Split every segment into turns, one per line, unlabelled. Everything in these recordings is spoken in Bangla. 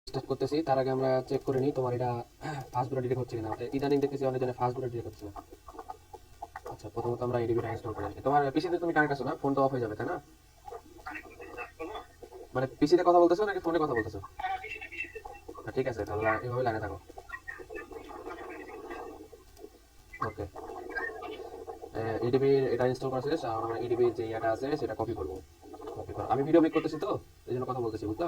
স্টার্ট করতেছি তার আগে আমরা চেক করে নিই তোমার এটা ফাস্ট বুট ডিটেক্ট হচ্ছে কিনা। ইদানিং দেখতেছি অনেক জনের ফাস্ট বুট ডিটেক্ট হচ্ছে না। আচ্ছা, প্রথমত আমরা এডিবিটা ইনস্টল করে আসি। তোমার পিসিতে তুমি কানেক্ট আছো না? ফোন তো অফ হয়ে যাবে, তাই না? মানে পিসিতে কথা বলতেছো নাকি ফোনে কথা বলতেছো? ঠিক আছে, তাহলে এইভাবে লাইনে থাকো। ওকে, এডিবি এটা ইনস্টল করা শেষ। আর আমরা এডিবি যে ইয়াটা আছে সেটা কপি করবো। কপি করো, আমি ভিডিও মেক করতেছি তো এই জন্য কথা বলতেছি, বুঝলা?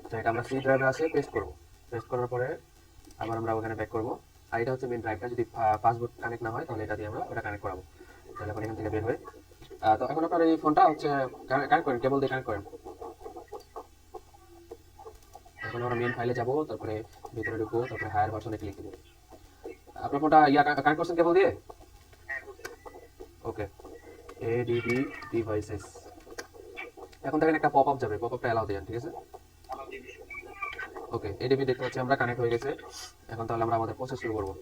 তো এটা আমরা সি ড্রাইভে আসে পেস্ট করবো। পেস্ট করার পরে আবার আমরা ওখানে ব্যাক করবো। আর এটা হচ্ছে মেন ড্রাইভটা, যদি পাসবুক কানেক্ট না হয় তাহলে এটা দিয়ে আমরা ওটা কানেক্ট করাবো। তাহলে এখন এখান থেকে বের হয়ে তো এখন আপনার এই ফোনটা হচ্ছে কানেক্ট করেন, কেবল দিয়ে কানেক্ট করেন। এখন আমরা মেন ফাইলে যাবো, তারপরে ভিতরে ঢুকবো, তারপরে হায়ার ভার্সনে ক্লিক দেবো। আপনার ফোনটা ইয়া কানেক্ট করছেন কেবল দিয়ে? ওকে, এডিবি ডিভাইসেস। এখন দেখেন একটা পপ আপ যাবে, পপ আপটা অ্যালাউ দেন, ঠিক আছে? ওকে, এডিবি দেখতে পাচ্ছি আমরা কানেক্ট হয়ে গেছে। এখন তাহলে আমরা আমাদের প্রসেস শুরু করবো।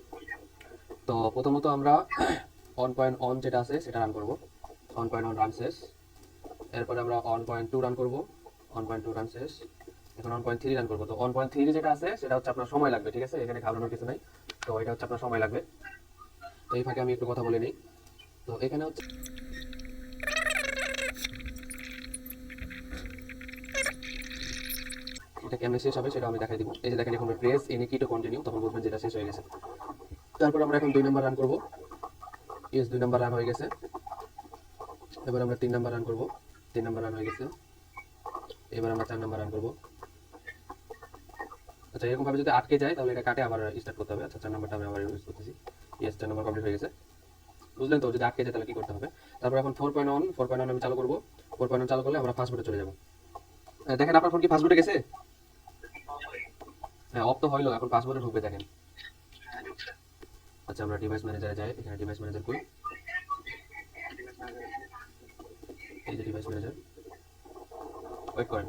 তো প্রথমত আমরা অন পয়েন্ট অন যেটা আছে সেটা রান করবো। অন পয়েন্ট অন রান শেষ। এরপরে আমরা অন পয়েন্ট টু রান করবো। অন পয়েন্ট টু রান শেষ। এখন অন পয়েন্ট থ্রি রান করবো। তো অন পয়েন্ট থ্রি যেটা আছে সেটা হচ্ছে আপনার সময় লাগবে, ঠিক আছে? এখানে ঘাবড়ানোর কিছু নাই। তো এটা হচ্ছে আপনার সময় লাগবে। তো এই ফাঁকে আমি একটু কথা বলে নিই। তো এখানে হচ্ছে এটা কেমনে শেষ হবে সেটা আমি দেখাই দিব। এই যে দেখেন, এখন প্রেস এনি কি টু কন্টিনিউ, তখন বুঝবেন যেটা শেষ হয়ে গেছে। তারপর আমরা এখন 2 নাম্বার রান করব। ইয়েস, 2 নাম্বার রান হয়ে গেছে। এবার আমরা 3 নাম্বার রান করব। 3 নাম্বার রান হয়ে গেছে। এবার আমরা 4 নাম্বার রান করব। আচ্ছা, এরকম ভাবে যদি আটকে যায় তাহলে এটা কাটে আবার স্টার্ট করতে হবে। আচ্ছা, 4 নাম্বারটা আমি আবার ইউজ করতেছি। ইয়েস, 4 নাম্বার কমপ্লিট হয়ে গেছে। বুঝলেন তো? যদি আটকে যায় তাহলে কি করতে হবে। তারপর এখন 4.1 আমি চালু করব। 4.1 চালু করলে আমরা ফাস্ট বুটে চলে যাব। দেখেন আপনার ফোন কি ফাস্ট বুটে গেছে? হ্যাঁ, অফ তো হইলো, এখন ফাস্ট বুটে ঢুকবে, দেখেন। আচ্ছা, আমরা ডিভাইস ম্যানেজারে যাই। এখানে ডিভাইস ম্যানেজার কই? এই যে ডিভাইস ম্যানেজার, ওয়েট করেন।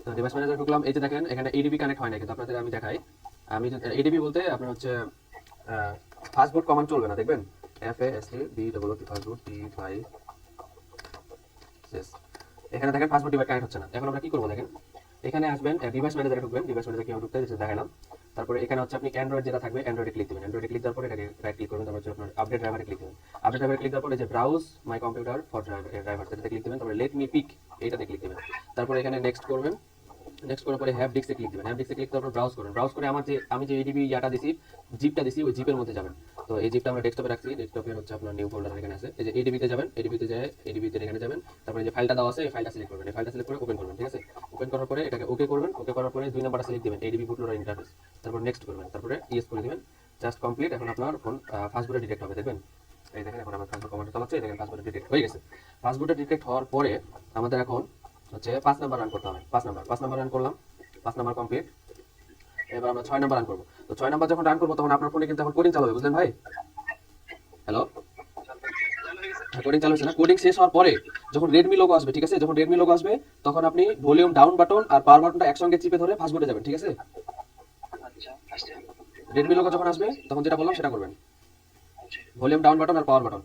তো ডিভাইস ম্যানেজার ঢুকলাম। এই যে দেখেন এখানে এডিবি কানেক্ট হয় না, কিন্তু আপনাদের আমি দেখাই। আমি এডিবি বলতে আপনার হচ্ছে ফাস্টবুট কমান্ড চলবে না, দেখবেন। FASTBOOT ফাস্টবুট T5 শেষ। এখানে দেখেন ফাস্টবুট ডিভাইস কানেক্ট হচ্ছে না। এখন আমরা কি করবো দেখেন, এখানে আসবেন, ডিভাইস ম্যানেজারে ঢুকবেন। ডিভাইস ম্যানেজার কিভাবে ঢুকতে হয় দেখালাম। তারপরে এখানে হচ্ছে আপনি অ্যান্ড্রয়েড যেটা থাকবে অ্যান্ড্রয়েডে ক্লিক দিবেন। অ্যান্ড্রয়েডে ক্লিক দেওয়ার পরে এটাকে রাইট ক্লিক করবেন। তারপর হচ্ছে আপনার আপডেট ড্রাইভারে ক্লিক দিবেন। আপডেট ড্রাইভারে ক্লিক দেওয়ার পরে যে browse my computer for driver সেটাতে ক্লিক দিবেন। তারপরে লেট মি পিক এইটাতে ক্লিক দিবেন। তারপরে এখানে নেক্সট করবেন। নেক্সট করার পরে হ্যাভ ডিস্কে ক্লিক দিবেন। হ্যাভ ডিস্কে ক্লিক দেওয়ার পর ব্রাউজ করুন। ব্রাউজ করে আমি যে এডিবি ইয়াটা দিছি, জিপটা দিছি, ওই জিপের মধ্যে যাবেন। তো এই জিপটা আমরা ডেস্কটপে রাখছি। ডেস্কটপে হচ্ছে আপনার নিউ ফোল্ডার এখানে আছে। এই যে এডিবিতে যাবেন, এডিবিতে যায় এডিবিতে এখানে যাবেন। তারপরে যে ফাইলটা দেওয়া আছে এই ফাইলটা সিলেক্ট করবেন। এই ফাইলটা সিলেক্ট করে ওপেন করবেন, ঠিক আছে? ওপেন করার পরে এটাকে ওকে করবেন। ওকে করার পরে 2 নাম্বারটা সিলেক্ট দিবেন, এডিবি বুটলোডার ইন্টারফেস। তারপর নেক্সট করবেন, তারপরে ইয়েস করে দিবেন। Just complete. এখন আপনার ফোন ফাস্টবুটে ডিটেক্ট হবে, দেখবেন। এই দেখেন, এখন আমার ফাস্টবুট কমান্ড চালাচ্ছে। এই দেখেন ফাস্টবুটে ডিটেক্ট হয়ে গেছে। ফাস্টবুটে ডিটেক্ট হওয়ার পরে আমাদের এখন হচ্ছে 5 নাম্বার রান করতে হবে। 5 নাম্বার রান করলাম। 5 নাম্বার কমপ্লিট। এবার আমরা 6 নাম্বার রান করবো। তো 6 নাম্বার যখন রান করবো তখন আপনার ফোনে কিন্তু এখন কোডিং চালু হবে, বুঝলেন ভাই? হ্যালো, কোডিং চালু হচ্ছে না? কোডিং শেষ হওয়ার পরে যখন রেডমি লোগো আসবে, ঠিক আছে? যখন রেডমি লোগো আসবে তখন আপনি ভলিউম ডাউন বাটন আর পাওয়ার বাটনটা একসঙ্গে চিপে ধরে ফাস্টবুটে যাবেন, ঠিক আছে? রেডমি লোগো যখন আসবে তখন যেটা বললাম সেটা করবেন। ভলিউম ডাউন বাটন আর পাওয়ার বাটন।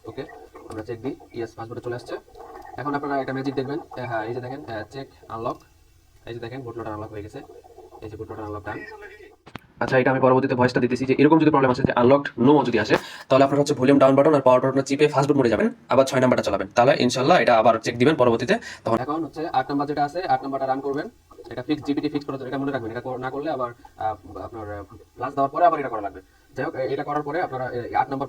ওকে, আমরা চেক দিই। ইয়েস, ফাস্টবুটে চলে আসছে। এখন আপনারা একটা ম্যাজিক দেখবেন। হ্যাঁ, এই যে দেখেন চেক আনলক। এই যে দেখেন বুটলোডার আনলক হয়ে গেছে। এই যে বুটলোডার আনলক ডান। আচ্ছা, এটা আমি পরবর্তীতে ভয়েসটা দিতেছি যে এরকম যদি প্রবলেম আসে, যে আনলকড নো যদি আসে, তাহলে আপনার হচ্ছে ভলিউম ডাউন বাটন আর পাওয়ার বাটন চিপে ফাস্ট বুট মোডে যাবেন, আবার 6 নাম্বারটা চালাবেন, তাহলে ইনশাআল্লাহ এটা আবার চেক দিবেন পরবর্তীতে। তখন এখন হচ্ছে 8 নাম্বার যেটা আছে, 8 নাম্বারটা রান করবেন। এটা ফিক্স জিপিটি ফিক্স করে, এটা মনে রাখবেন। এটা না করলে আবার আপনার প্লাস দেওয়ার পরে আবার এটা করা লাগবে। যাই হোক, এটা করার পরে আপনারা 8 নাম্বার